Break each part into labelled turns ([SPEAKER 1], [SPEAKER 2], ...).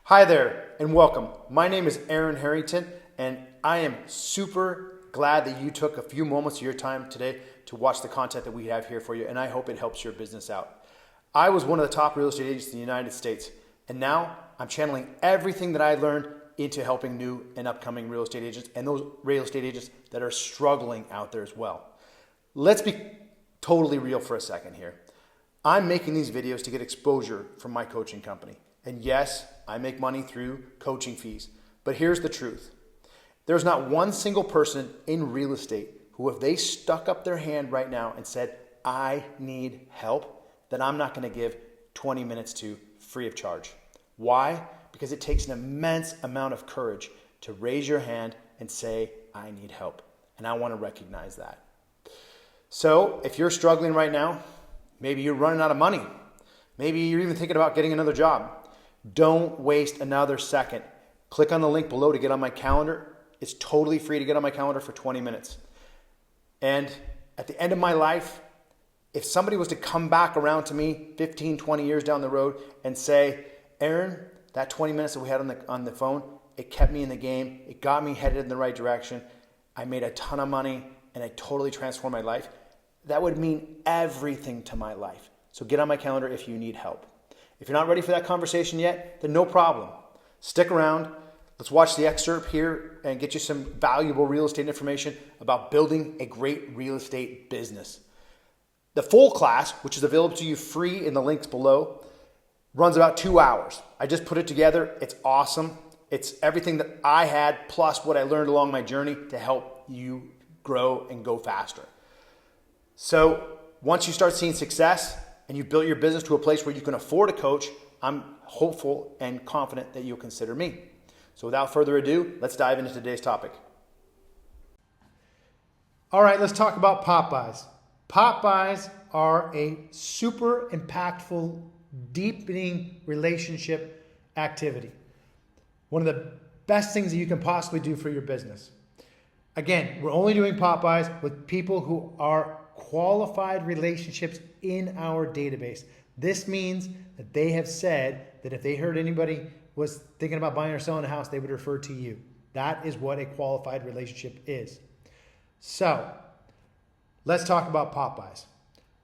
[SPEAKER 1] Hi there and welcome. My name is Aaron Harrington and I am super glad that you took a few moments of your time today to watch the content that we have here for you, and I hope it helps your business out. I was one of the top real estate agents in the United States, and now I'm channeling everything that I learned into helping new and upcoming real estate agents and those real estate agents that are struggling out there as well. Let's be totally real for a second here. I'm making these videos to get exposure from my coaching company. And yes, I make money through coaching fees. But here's the truth. There's not one single person in real estate who, if they stuck up their hand right now and said, I need help, then I'm not going to give 20 minutes to free of charge. Why? Because it takes an immense amount of courage to raise your hand and say, I need help. And I want to recognize that. So if you're struggling right now, maybe you're running out of money. Maybe you're even thinking about getting another job. Don't waste another second. Click on the link below to get on my calendar. It's totally free to get on my calendar for 20 minutes. And at the end of my life, if somebody was to come back around to me 15, 20 years down the road and say, Aaron, that 20 minutes that we had on the phone, it kept me in the game. It got me headed in the right direction. I made a ton of money and I totally transformed my life. That would mean everything to my life. So get on my calendar if you need help. If you're not ready for that conversation yet, then no problem. Stick around. Let's watch the excerpt here and get you some valuable real estate information about building a great real estate business. The full class, which is available to you free in the links below, runs about 2 hours. I just put it together. It's awesome. It's everything that I had plus what I learned along my journey to help you grow and go faster. So once you start seeing success, and you've built your business to a place where you can afford a coach, I'm hopeful and confident that you'll consider me. So without further ado, let's dive into today's topic.
[SPEAKER 2] All right, let's talk about pop buys. Pop buys are a super impactful, deepening relationship activity. One of the best things that you can possibly do for your business. Again, we're only doing pop buys with people who are qualified relationships in our database. This means that they have said that if they heard anybody was thinking about buying or selling a house, they would refer to you. That is what a qualified relationship is. So let's talk about pop buys.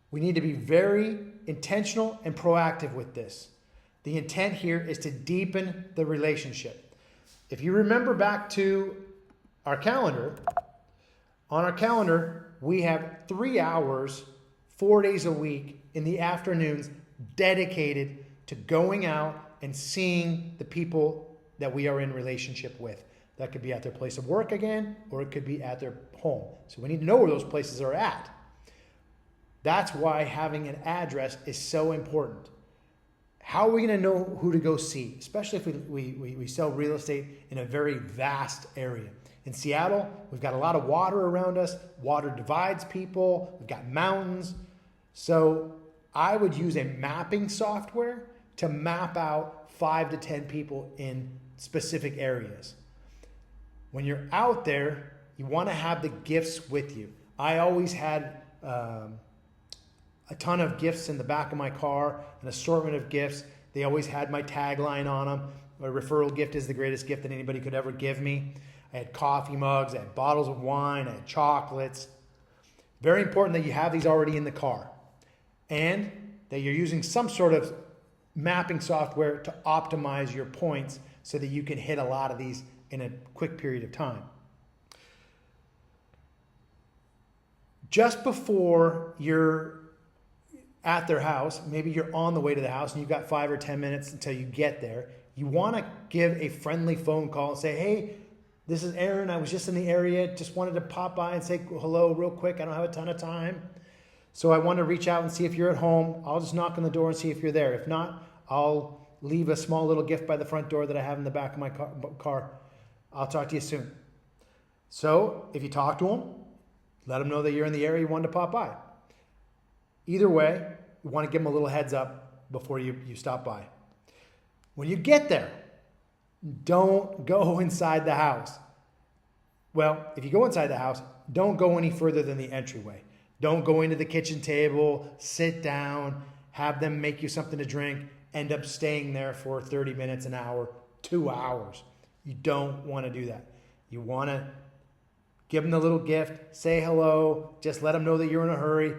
[SPEAKER 2] We need to be very intentional and proactive with this. The intent here is to deepen the relationship. If you remember back to our calendar, on our calendar, we have 3 hours, 4 days a week in the afternoons dedicated to going out and seeing the people that we are in relationship with. That could be at their place of work again, or it could be at their home. So we need to know where those places are at. That's why having an address is so important. How are we going to know who to go see, especially if we sell real estate in a very vast area? In Seattle, we've got a lot of water around us. Water divides people. We've got mountains. So I would use a mapping software to map out 5 to 10 people in specific areas. When you're out there, you want to have the gifts with you. I always had a ton of gifts in the back of my car, an assortment of gifts. They always had my tagline on them. My referral gift is the greatest gift that anybody could ever give me. I had coffee mugs, I had bottles of wine, I had chocolates. Very important that you have these already in the car and that you're using some sort of mapping software to optimize your points so that you can hit a lot of these in a quick period of time. Just before you're at their house, maybe you're on the way to the house and you've got 5 or 10 minutes until you get there, you want to give a friendly phone call and say, hey, this is Aaron. I was just in the area. Just wanted to pop by and say hello real quick. I don't have a ton of time. So I want to reach out and see if you're at home. I'll just knock on the door and see if you're there. If not, I'll leave a small little gift by the front door that I have in the back of my car. I'll talk to you soon. So if you talk to them, let them know that you're in the area you wanted to pop by. Either way, you want to give them a little heads up before you stop by. When you get there, don't go inside the house. Well, if you go inside the house, don't go any further than the entryway. Don't go into the kitchen table, sit down, have them make you something to drink, end up staying there for 30 minutes, an hour. 2 hours. You don't want to do that. You want to give them the little gift, say hello, just let them know that you're in a hurry.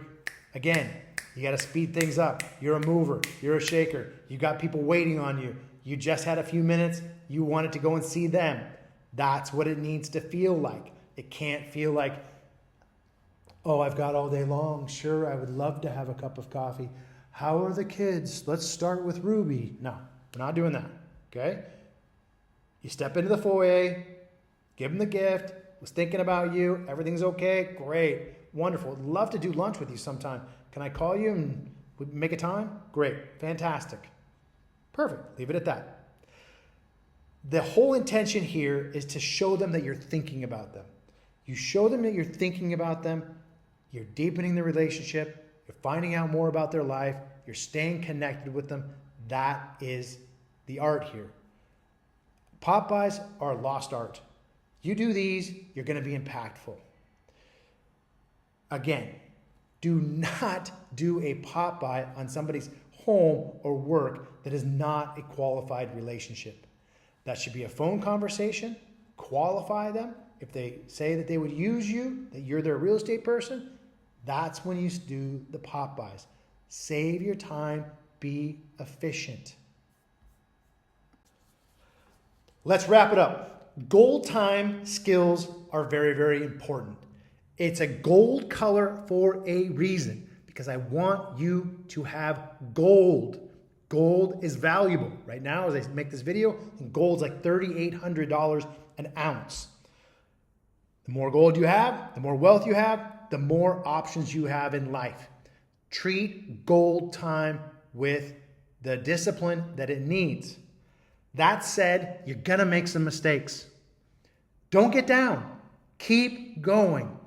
[SPEAKER 2] Again, you got to speed things up. You're a mover. You're a shaker. You got people waiting on you. You just had a few minutes. You wanted to go and see them. That's what it needs to feel like. It can't feel like, oh, I've got all day long. Sure, I would love to have a cup of coffee. How are the kids? Let's start with Ruby. No, we're not doing that, okay? You step into the foyer, give them the gift, was thinking about you, everything's okay, great, wonderful. Would love to do lunch with you sometime. Can I call you and we make a time? Great, fantastic. Perfect, leave it at that. The whole intention here is to show them that you're thinking about them. You show them that you're thinking about them, you're deepening the relationship, you're finding out more about their life, you're staying connected with them. That is the art here. Pop buys are a lost art. You do these, you're going to be impactful. Again, do not do a pop buy on somebody's home or work that is not a qualified relationship. That should be a phone conversation. Qualify them. If they say that they would use you, that you're their real estate person, that's when you do the pop buys. Save your time. Be efficient. Let's wrap it up. Gold time skills are very, very important. It's a gold color for a reason because I want you to have gold. Gold is valuable. Right now, as I make this video, gold's like $3,800 an ounce. The more gold you have, the more wealth you have, the more options you have in life. Treat gold time with the discipline that it needs. That said, you're going to make some mistakes. Don't get down. Keep going.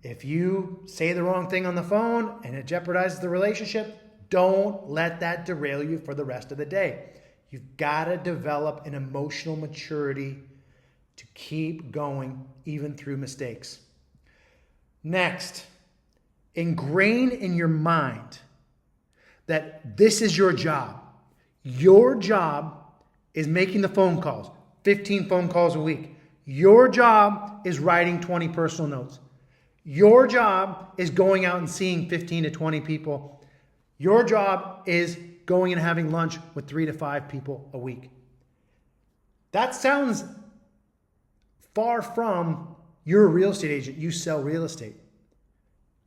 [SPEAKER 2] If you say the wrong thing on the phone and it jeopardizes the relationship, don't let that derail you for the rest of the day. You've got to develop an emotional maturity to keep going even through mistakes. Next, ingrain in your mind that this is your job. Your job is making the phone calls, 15 phone calls a week. Your job is writing 20 personal notes. Your job is going out and seeing 15 to 20 people. Your job is going and having lunch with 3 to 5 people a week. That sounds far from you're a real estate agent, you sell real estate.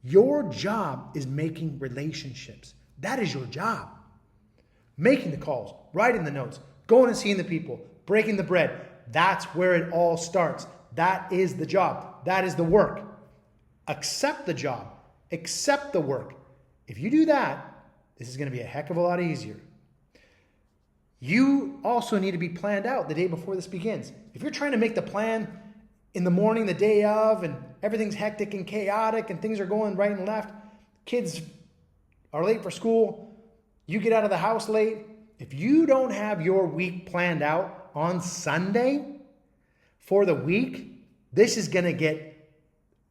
[SPEAKER 2] Your job is making relationships. That is your job. Making the calls, writing the notes, going and seeing the people, breaking the bread. That's where it all starts. That is the job. That is the work. Accept the job. Accept the work. If you do that, this is going to be a heck of a lot easier. You also need to be planned out the day before this begins. If you're trying to make the plan in the morning, the day of, and everything's hectic and chaotic and things are going right and left, kids are late for school, you get out of the house late. If you don't have your week planned out on Sunday for the week, this is going to get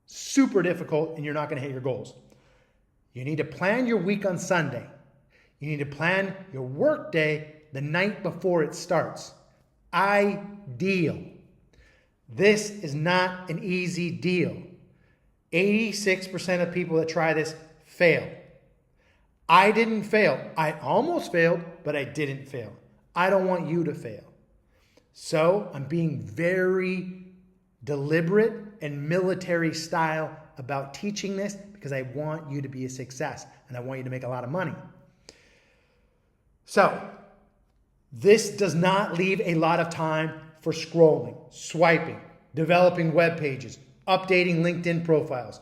[SPEAKER 2] super difficult and you're not going to hit your goals. You need to plan your week on Sunday. You need to plan your work day the night before it starts. Ideal. This is not an easy deal. 86% of people that try this fail. I didn't fail. I almost failed, but I didn't fail. I don't want you to fail. So I'm being very deliberate and military style about teaching this because I want you to be a success and I want you to make a lot of money. So this does not leave a lot of time for scrolling, swiping, developing web pages, updating LinkedIn profiles.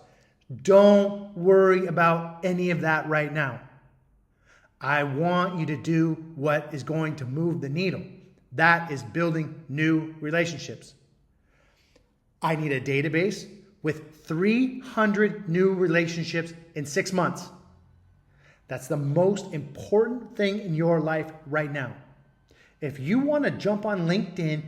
[SPEAKER 2] Don't worry about any of that right now. I want you to do what is going to move the needle. That is building new relationships. I need a database with 300 new relationships in 6 months. That's the most important thing in your life right now. If you want to jump on LinkedIn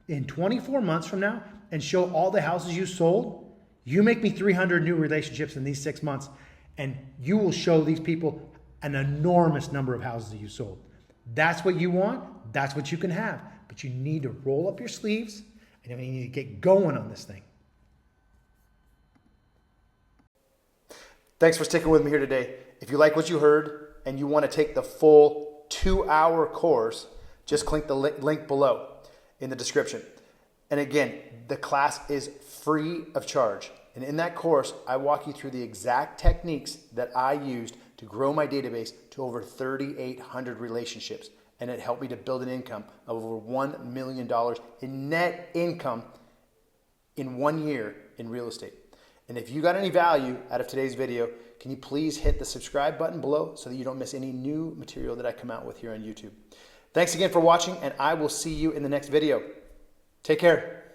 [SPEAKER 2] in 24 months from now and show all the houses you sold, you make me 300 new relationships in these 6 months, and you will show these people an enormous number of houses that you sold. That's what you want. That's what you can have. But you need to roll up your sleeves and you need to get going on this thing.
[SPEAKER 1] Thanks for sticking with me here today. If you like what you heard and you want to take the full 2-hour course, just click the link below in the description. And again, the class is free of charge. And in that course, I walk you through the exact techniques that I used to grow my database to over 3,800 relationships. And it helped me to build an income of over $1 million in net income in 1 year in real estate. And if you got any value out of today's video, can you please hit the subscribe button below so that you don't miss any new material that I come out with here on YouTube. Thanks again for watching, and I will see you in the next video. Take care.